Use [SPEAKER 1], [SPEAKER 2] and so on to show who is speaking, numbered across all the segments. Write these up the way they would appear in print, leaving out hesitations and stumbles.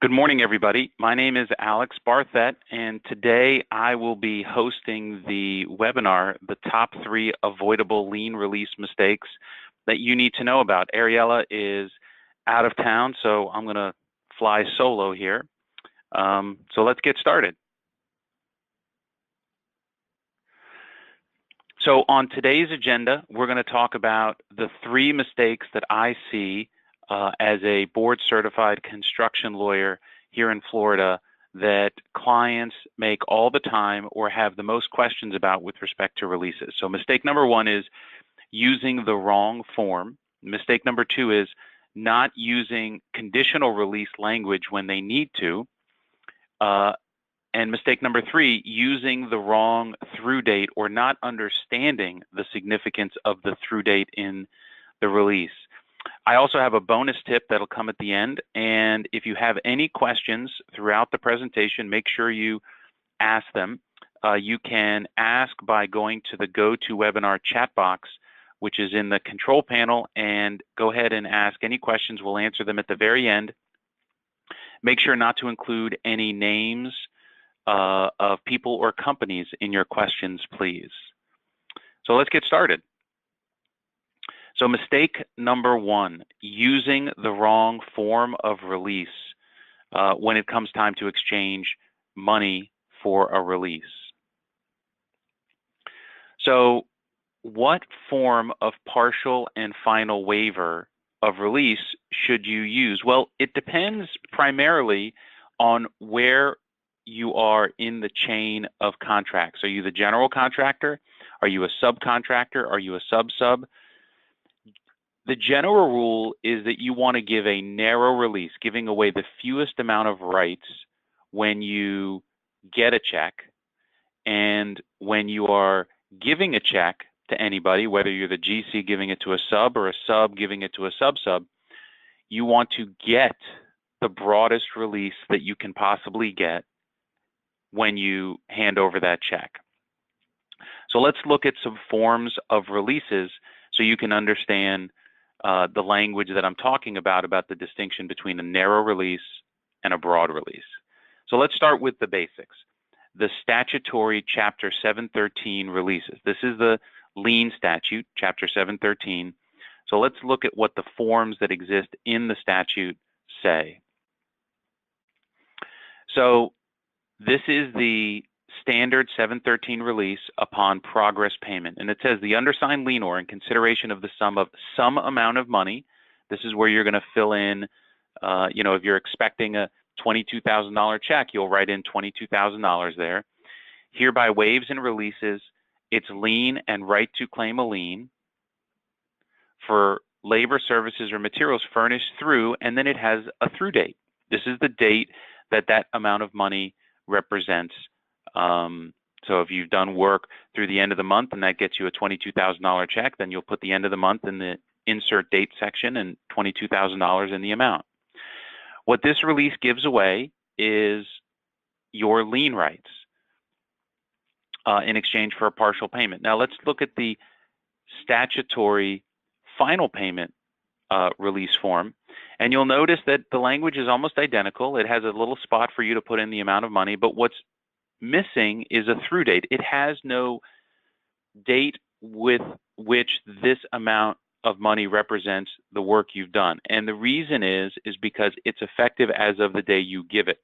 [SPEAKER 1] Good morning, everybody. My name is Alex Barthet, and today I will be hosting the webinar, The Top 3 Avoidable Lien Release Mistakes that you need to know about. Ariella is out of town, so I'm going to fly solo here. So let's get started. So on today's agenda, we're going to talk about the 3 mistakes that I see as a board-certified construction lawyer here in Florida that clients make all the time or have the most questions about with respect to releases. So mistake number 1 is using the wrong form. Mistake number 2 is not using conditional release language when they need to. And mistake number 3, using the wrong through date or not understanding the significance of the through date in the release. I also have a bonus tip that'll come at the end, and if you have any questions throughout the presentation, make sure you ask them. You can ask by going to the GoToWebinar chat box, which is in the control panel, and go ahead and ask any questions. We'll answer them at the very end. Make sure not to include any names of people or companies in your questions, please. So let's get started. So mistake number 1, using the wrong form of release when it comes time to exchange money for a release. So what form of partial and final waiver of release should you use? Well, it depends primarily on where you are in the chain of contracts. Are you the general contractor? Are you a subcontractor? Are you a sub-sub? The general rule is that you want to give a narrow release, giving away the fewest amount of rights when you get a check. And when you are giving a check to anybody, whether you're the GC giving it to a sub or a sub giving it to a sub-sub, you want to get the broadest release that you can possibly get when you hand over that check. So let's look at some forms of releases so you can understand the language that I'm talking about the distinction between a narrow release and a broad release. So let's start with the basics. The statutory Chapter 713 releases. This is the lien statute, Chapter 713. So let's look at what the forms that exist in the statute say. So this is the standard 713 release upon progress payment. And it says the undersigned lienor, in consideration of the sum of some amount of money, this is where you're going to fill in, if you're expecting a $22,000 check, you'll write in $22,000 there. Hereby waives and releases its lien and right to claim a lien for labor, services, or materials furnished through, and then it has a through date. This is the date that that amount of money represents. So if you've done work through the end of the month and that gets you a $22,000 check, then you'll put the end of the month in the insert date section and $22,000 in the amount. What this release gives away is your lien rights in exchange for a partial payment. Now let's look at the statutory final payment release form. And you'll notice that the language is almost identical. It has a little spot for you to put in the amount of money, but what's missing is a through date. It has no date with which this amount of money represents the work you've done. And the reason is because it's effective as of the day you give it.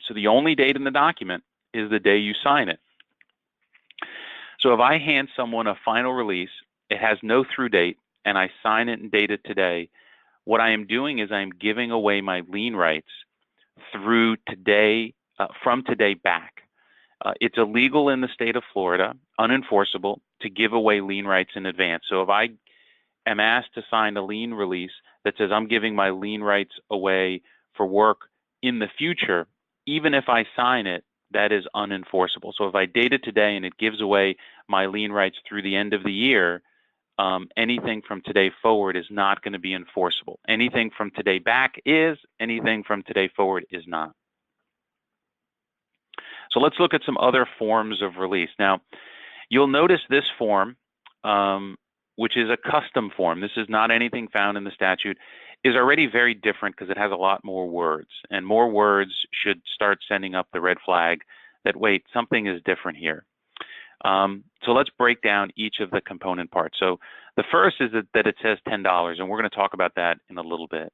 [SPEAKER 1] So the only date in the document is the day you sign it. So if I hand someone a final release, it has no through date, and I sign it and date it today, what I am doing is I'm giving away my lien rights through today, from today back. It's illegal in the state of Florida, unenforceable, to give away lien rights in advance. So if I am asked to sign a lien release that says I'm giving my lien rights away for work in the future, even if I sign it, that is unenforceable. So if I date it today and it gives away my lien rights through the end of the year, anything from today forward is not going to be enforceable. Anything from today back is, anything from today forward is not. So let's look at some other forms of release. Now, you'll notice this form, which is a custom form, this is not anything found in the statute, is already very different because it has a lot more words, and more words should start sending up the red flag that, wait, something is different here. So let's break down each of the component parts. So the first is that it says $10, and we're going to talk about that in a little bit.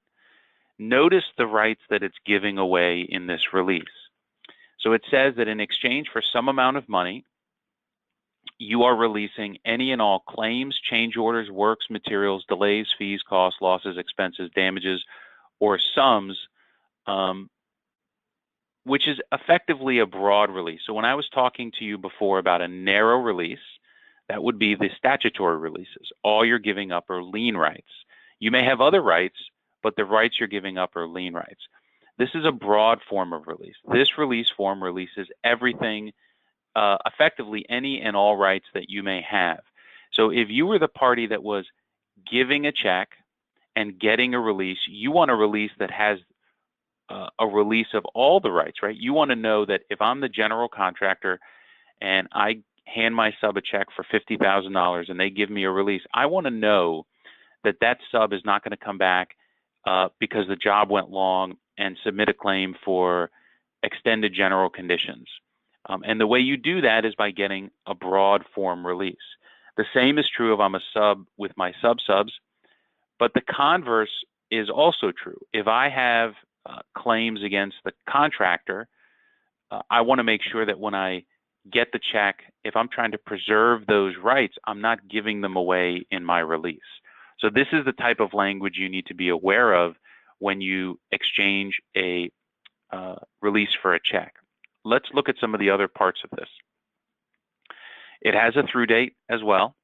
[SPEAKER 1] Notice the rights that it's giving away in this release. So it says that in exchange for some amount of money, you are releasing any and all claims, change orders, works, materials, delays, fees, costs, losses, expenses, damages, or sums, which is effectively a broad release. So when I was talking to you before about a narrow release, that would be the statutory releases. All you're giving up are lien rights. You may have other rights, but the rights you're giving up are lien rights. This is a broad form of release. This release form releases everything, effectively any and all rights that you may have. So if you were the party that was giving a check and getting a release, you want a release that has a release of all the rights, right? You want to know that if I'm the general contractor and I hand my sub a check for $50,000 and they give me a release, I want to know that that sub is not going to come back because the job went long and submit a claim for extended general conditions. And the way you do that is by getting a broad form release. The same is true if I'm a sub with my sub-subs, but the converse is also true. If I have claims against the contractor, I want to make sure that when I get the check, if I'm trying to preserve those rights, I'm not giving them away in my release. So this is the type of language you need to be aware of when you exchange a release for a check. Let's look at some of the other parts of this. It has a through date as well.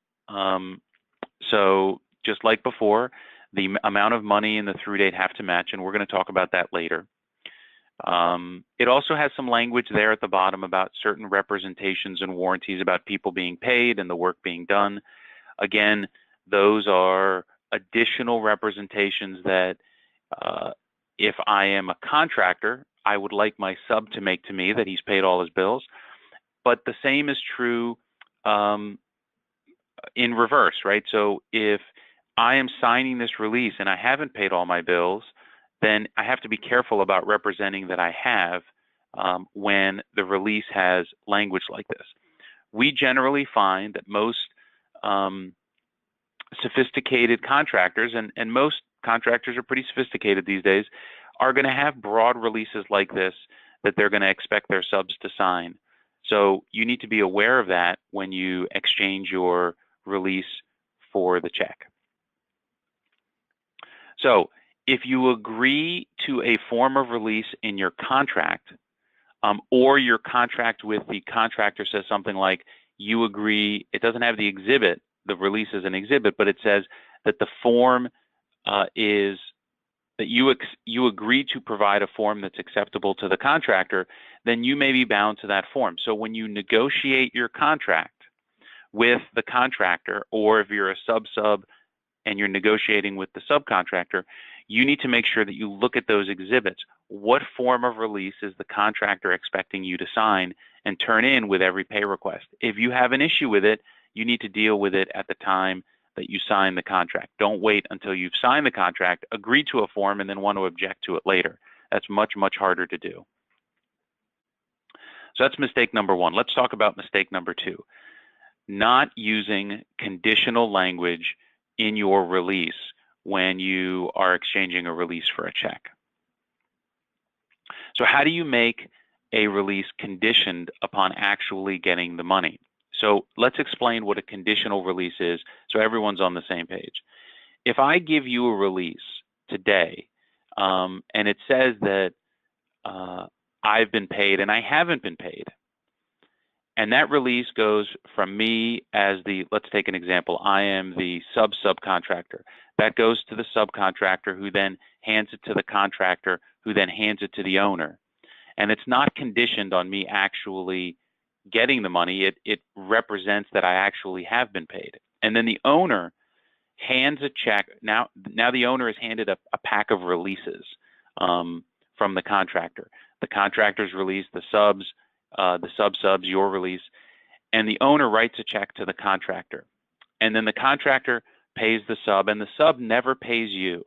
[SPEAKER 1] So just like before, the amount of money and the through date have to match, and we're going to talk about that later. It also has some language there at the bottom about certain representations and warranties about people being paid and the work being done. Again, those are additional representations that if I am a contractor, I would like my sub to make to me that he's paid all his bills. But the same is true in reverse, right? So if I am signing this release and I haven't paid all my bills, then I have to be careful about representing that I have when the release has language like this. We generally find that most sophisticated contractors, and most contractors are pretty sophisticated these days, are going to have broad releases like this that they're going to expect their subs to sign. So you need to be aware of that when you exchange your release for the check. So if you agree to a form of release in your contract, or your contract with the contractor says something like, you agree, it doesn't have the exhibit, the release is an exhibit, but it says that the form is that you agree to provide a form that's acceptable to the contractor, then you may be bound to that form. So when you negotiate your contract with the contractor, or if you're a sub-sub and you're negotiating with the subcontractor, you need to make sure that you look at those exhibits. What form of release is the contractor expecting you to sign and turn in with every pay request? If you have an issue with it, you need to deal with it at the time that you sign the contract. Don't wait until you've signed the contract, agree to a form, and then want to object to it later. That's much, much harder to do. So that's mistake number one. Let's talk about mistake number two. Not using conditional language in your release when you are exchanging a release for a check. So how do you make a release conditioned upon actually getting the money? So let's explain what a conditional release is so everyone's on the same page. If I give you a release today and it says that I've been paid and I haven't been paid, and that release goes from me as the, let's take an example, I am the subcontractor. That goes to the subcontractor who then hands it to the contractor who then hands it to the owner. And it's not conditioned on me actually getting the money. It represents that I actually have been paid. And then the owner hands a check. Now the owner is handed a pack of releases from the contractor. The contractor's release, the subs, your release, and the owner writes a check to the contractor. And then the contractor pays the sub, and the sub never pays you.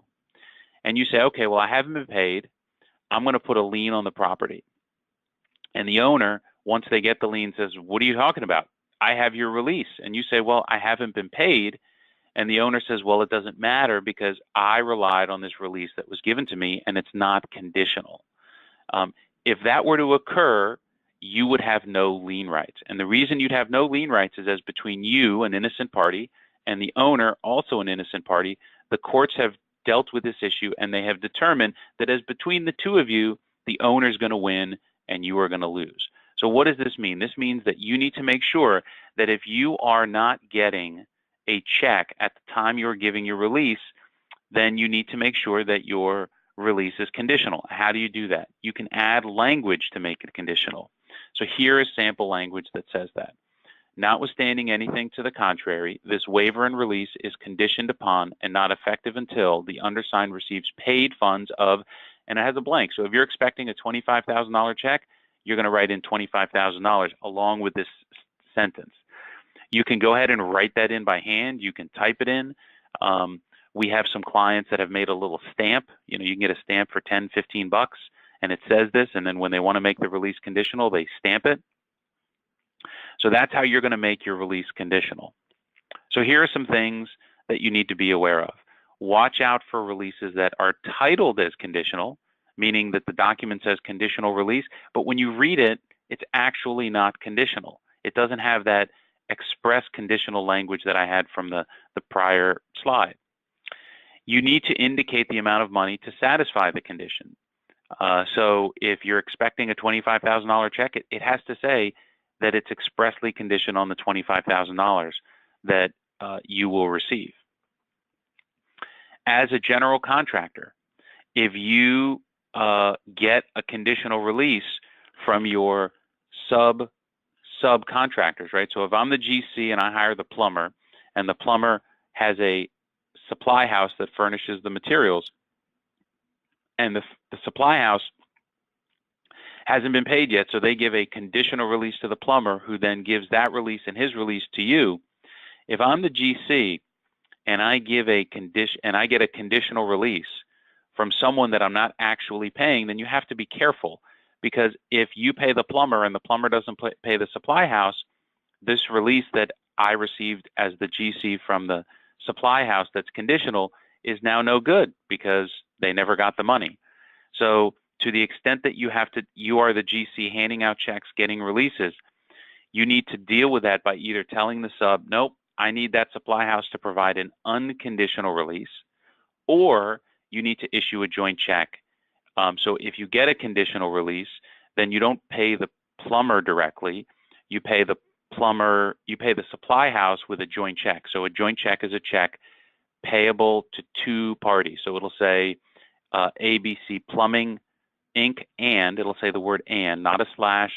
[SPEAKER 1] And you say, okay, well, I haven't been paid. I'm going to put a lien on the property. And the owner, once they get the lien, says, what are you talking about? I have your release. And you say, well, I haven't been paid. And the owner says, well, it doesn't matter because I relied on this release that was given to me, and it's not conditional. If that were to occur, you would have no lien rights. And the reason you'd have no lien rights is as between you, an innocent party, and the owner, also an innocent party, the courts have dealt with this issue, and they have determined that as between the two of you, the owner is going to win and you are going to lose. So what does this mean? This means that you need to make sure that if you are not getting a check at the time you're giving your release, then you need to make sure that your release is conditional. How do you do that? You can add language to make it conditional. So here is sample language that says that. Notwithstanding anything to the contrary, this waiver and release is conditioned upon and not effective until the undersigned receives paid funds of, and it has a blank. So if you're expecting a $25,000 check, you're going to write in $25,000 along with this sentence. You can go ahead and write that in by hand. You can type it in. We have some clients that have made a little stamp. You can get a stamp for 10, 15 bucks, and it says this, and then when they want to make the release conditional, they stamp it. So that's how you're going to make your release conditional. So here are some things that you need to be aware of. Watch out for releases that are titled as conditional, meaning that the document says conditional release, but when you read it, it's actually not conditional. It doesn't have that express conditional language that I had from the prior slide. You need to indicate the amount of money to satisfy the condition. So if you're expecting a $25,000 check, it has to say that it's expressly conditioned on the $25,000 that you will receive. As a general contractor, if you get a conditional release from your subcontractors, right? So if I'm the GC and I hire the plumber, and the plumber has a supply house that furnishes the materials, and the supply house hasn't been paid yet, so they give a conditional release to the plumber, who then gives that release and his release to you. If I'm the GC and I give a condition and I get a conditional release from someone that I'm not actually paying, then you have to be careful, because if you pay the plumber and the plumber doesn't pay the supply house, this release that I received as the GC from the supply house that's conditional is now no good because they never got the money. So to the extent that you are the GC handing out checks, getting releases, you need to deal with that by either telling the sub, nope, I need that supply house to provide an unconditional release, or you need to issue a joint check. So if you get a conditional release, then you don't pay the plumber directly. You pay the supply house with a joint check. So a joint check is a check payable to two parties. So it'll say ABC Plumbing Inc. and it'll say the word and, not a slash,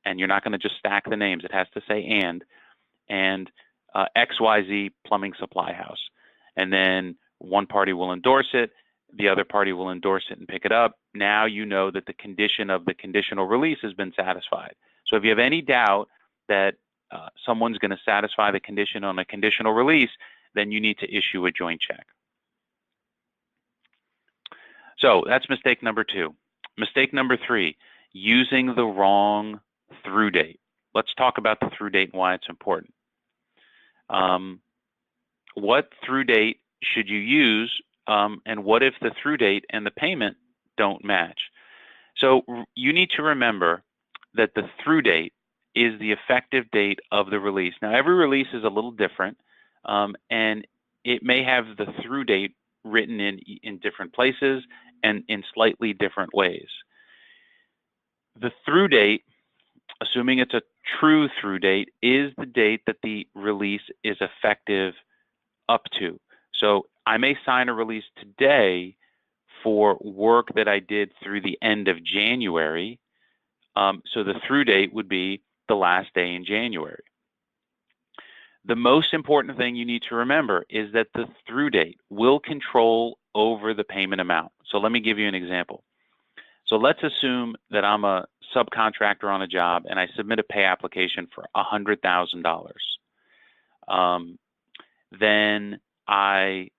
[SPEAKER 1] and you're not going to just stack the names. It has to say and XYZ Plumbing Supply House. And then one party will endorse it, the other party will endorse it and pick it up. Now you know that the condition of the conditional release has been satisfied. So if you have any doubt that someone's going to satisfy the condition on a conditional release, then you need to issue a joint check. So that's mistake number 2. Mistake number 3, using the wrong through date. Let's talk about the through date and why it's important. What through date should you use, and what if the through date and the payment don't match? So you need to remember that the through date is the effective date of the release. Now, every release is a little different, and it may have the through date written in different places and in slightly different ways. The through date, assuming it's a true through date, is the date that the release is effective up to. So I may sign a release today for work that I did through the end of January. So the through date would be the last day in January. The most important thing you need to remember is that the through date will control over the payment amount. So let me give you an example. So let's assume that I'm a subcontractor on a job and I submit a pay application for $100,000. Then I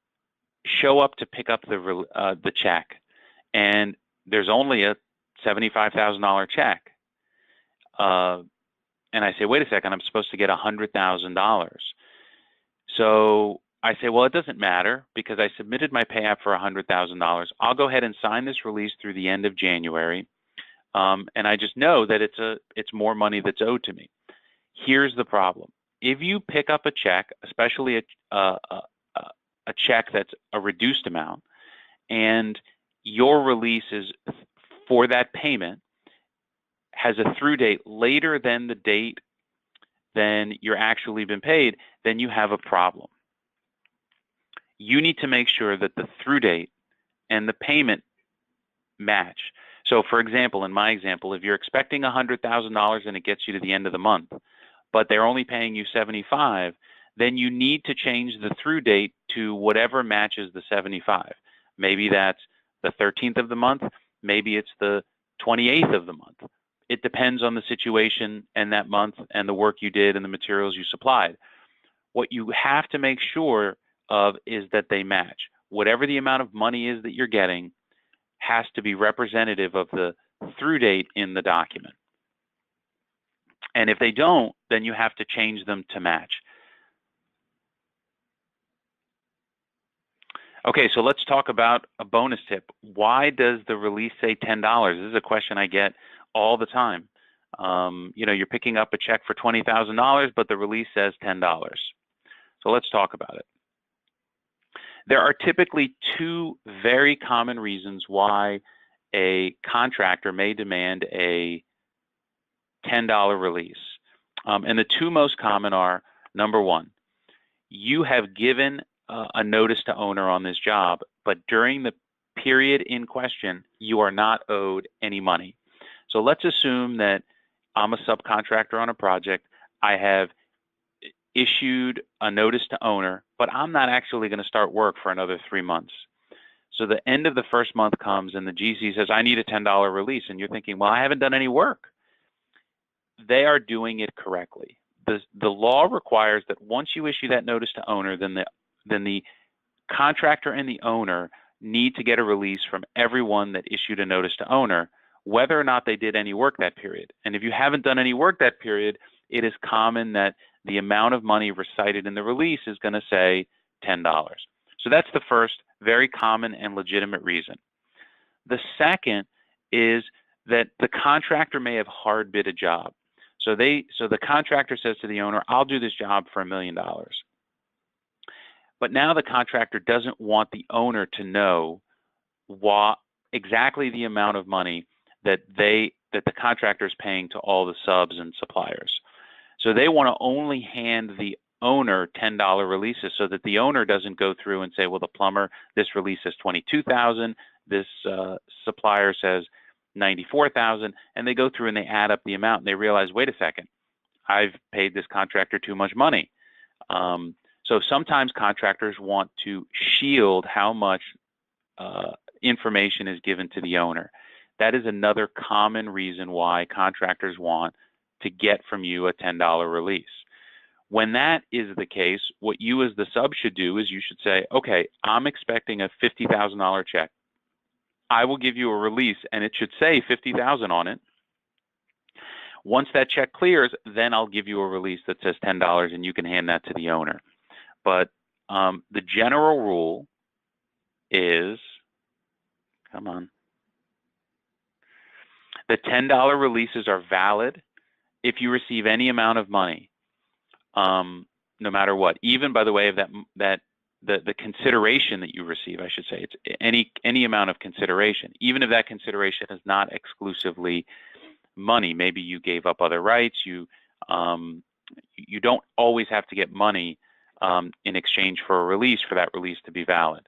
[SPEAKER 1] show up to pick up the check, and there's only a $75,000 check. And I say, wait a second, I'm supposed to get $100,000. So I say, well, it doesn't matter because I submitted my pay app for $100,000. I'll go ahead and sign this release through the end of January. And I just know that it's more money that's owed to me. Here's the problem. If you pick up a check, especially a check that's a reduced amount, and your release is for that payment has a through date later than the date then you're actually been paid, then you have a problem. You need to make sure that the through date and the payment match. So for example, in my example, if you're expecting $100,000 and it gets you to the end of the month, but they're only paying you $75,000, then you need to change the through date to whatever matches the $75,000. Maybe that's the 13th of the month, maybe it's the 28th of the month. It depends on the situation and that month and the work you did and the materials you supplied. What you have to make sure of is that they match. Whatever the amount of money is that you're getting has to be representative of the through date in the document. And if they don't, then you have to change them to match. Okay, so let's talk about a bonus tip. Why does the release say $10? This is a question I get all the time. You're picking up a check for $20,000, but the release says $10. So let's talk about it. There are typically two very common reasons why a contractor may demand a $10 release. And the two most common are, number one, you have given a notice to owner on this job, but during the period in question, you are not owed any money. So let's assume that I'm a subcontractor on a project. I have issued a notice to owner, but I'm not actually going to start work for another 3 months. So the end of the first month comes and the GC says, I need a $10 release. And you're thinking, well, I haven't done any work. They are doing it correctly. The law requires that once you issue that notice to owner, then the contractor and the owner need to get a release from everyone that issued a notice to owner, whether or not they did any work that period. And if you haven't done any work that period, it is common that the amount of money recited in the release is going to say $10. So that's the first very common and legitimate reason. The second is that the contractor may have hard bid a job. So the contractor says to the owner, I'll do this job for $1 million. But now the contractor doesn't want the owner to know exactly the amount of money that the contractor is paying to all the subs and suppliers. So they want to only hand the owner $10 releases so that the owner doesn't go through and say, well, the plumber, this release says $22,000, this supplier says $94,000, and they go through and they add up the amount and they realize, wait a second, I've paid this contractor too much money. So sometimes contractors want to shield how much information is given to the owner. That is another common reason why contractors want to get from you a $10 release. When that is the case, what you as the sub should do is you should say, okay, I'm expecting a $50,000 check. I will give you a release and it should say $50,000 on it. Once that check clears, then I'll give you a release that says $10 and you can hand that to the owner. But the general rule is, come on, the $10 releases are valid if you receive any amount of money, no matter what. Even, by the way, of the consideration that you receive, I should say, it's any amount of consideration, even if that consideration is not exclusively money. Maybe you gave up other rights. You don't always have to get money in exchange for a release for that release to be valid.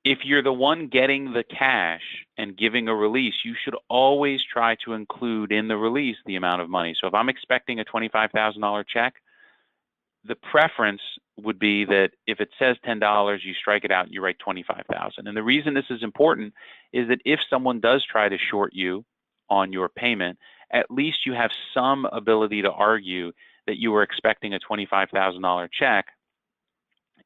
[SPEAKER 1] If you're the one getting the cash and giving a release, you should always try to include in the release the amount of money. So if I'm expecting a $25,000 check, the preference would be that if it says $10, you strike it out and you write $25,000. And the reason this is important is that if someone does try to short you on your payment, at least you have some ability to argue that you were expecting a $25,000 check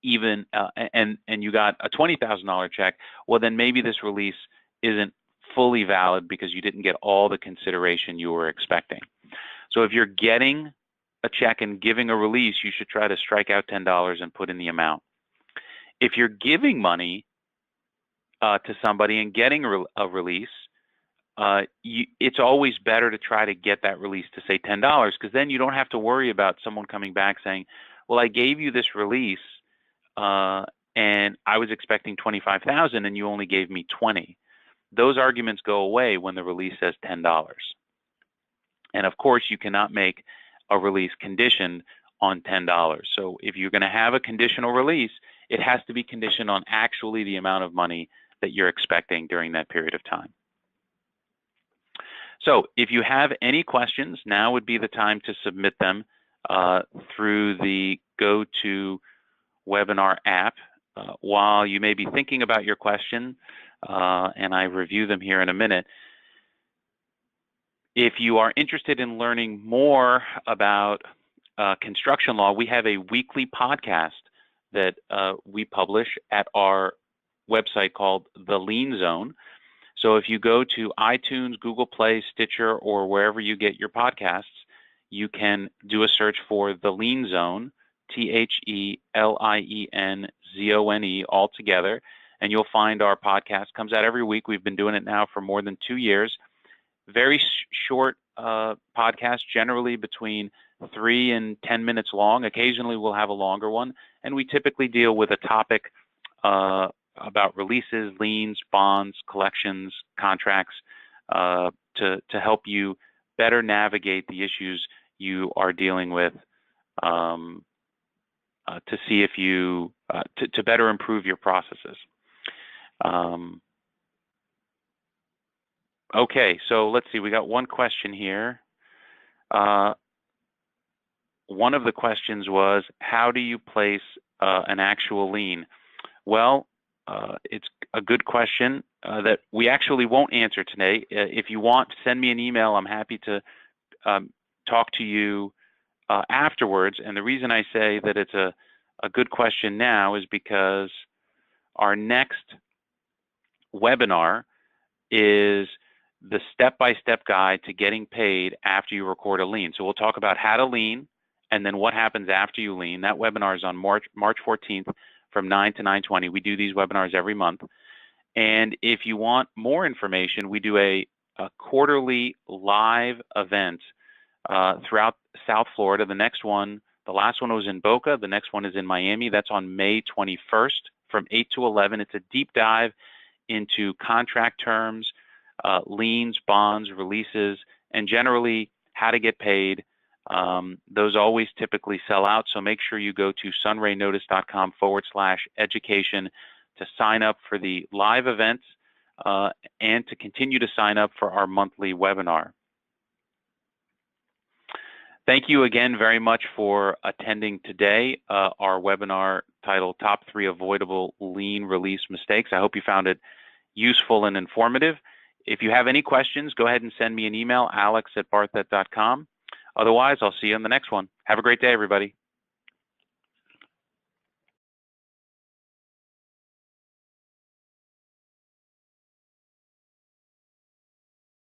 [SPEAKER 1] even and you got a $20,000 check, well, then maybe this release isn't fully valid because you didn't get all the consideration you were expecting. So if you're getting a check and giving a release, you should try to strike out $10 and put in the amount. If you're giving money to somebody and getting a release, it's always better to try to get that release to say $10, because then you don't have to worry about someone coming back saying, well, I gave you this release and I was expecting $25,000 and you only gave me $20. Those arguments go away when the release says $10. And of course, you cannot make a release conditioned on $10. So if you're going to have a conditional release, it has to be conditioned on actually the amount of money that you're expecting during that period of time. So if you have any questions, now would be the time to submit them through the GoToWebinar app. While you may be thinking about your question, and I review them here in a minute, if you are interested in learning more about construction law, we have a weekly podcast that we publish at our website called The Lien Zone. So if you go to iTunes, Google Play, Stitcher, or wherever you get your podcasts, you can do a search for The Lien Zone, TheLienzone, all together, and you'll find our podcast. Comes out every week. We've been doing it now for more than 2 years. Very short podcast, generally between 3 and 10 minutes long. Occasionally we'll have a longer one, and we typically deal with a topic about releases, liens, bonds, collections, contracts, to help you better navigate the issues you are dealing with, to see if you to better improve your processes. Okay, so let's see. We got one question here. One of the questions was, how do you place an actual lien? Well, it's a good question that we actually won't answer today. If you want, send me an email. I'm happy to talk to you afterwards. And the reason I say that it's a good question now is because our next webinar is the step-by-step guide to getting paid after you record a lien. So we'll talk about how to lien and then what happens after you lien. That webinar is on March 14th from 9 to 9:20. We do these webinars every month. And if you want more information, we do a quarterly live event throughout South Florida. The next one, the last one was in Boca. The next one is in Miami. That's on May 21st from 8 to 11. It's a deep dive into contract terms, liens, bonds, releases, and generally how to get paid. Those always typically sell out, so make sure you go to sunraynotice.com/education to sign up for the live events and to continue to sign up for our monthly webinar. Thank you again very much for attending today, our webinar titled Top 3 Avoidable Lien Release Mistakes. I hope you found it useful and informative. If you have any questions, go ahead and send me an email, alex@barthet.com. Otherwise, I'll see you on the next one. Have a great day, everybody.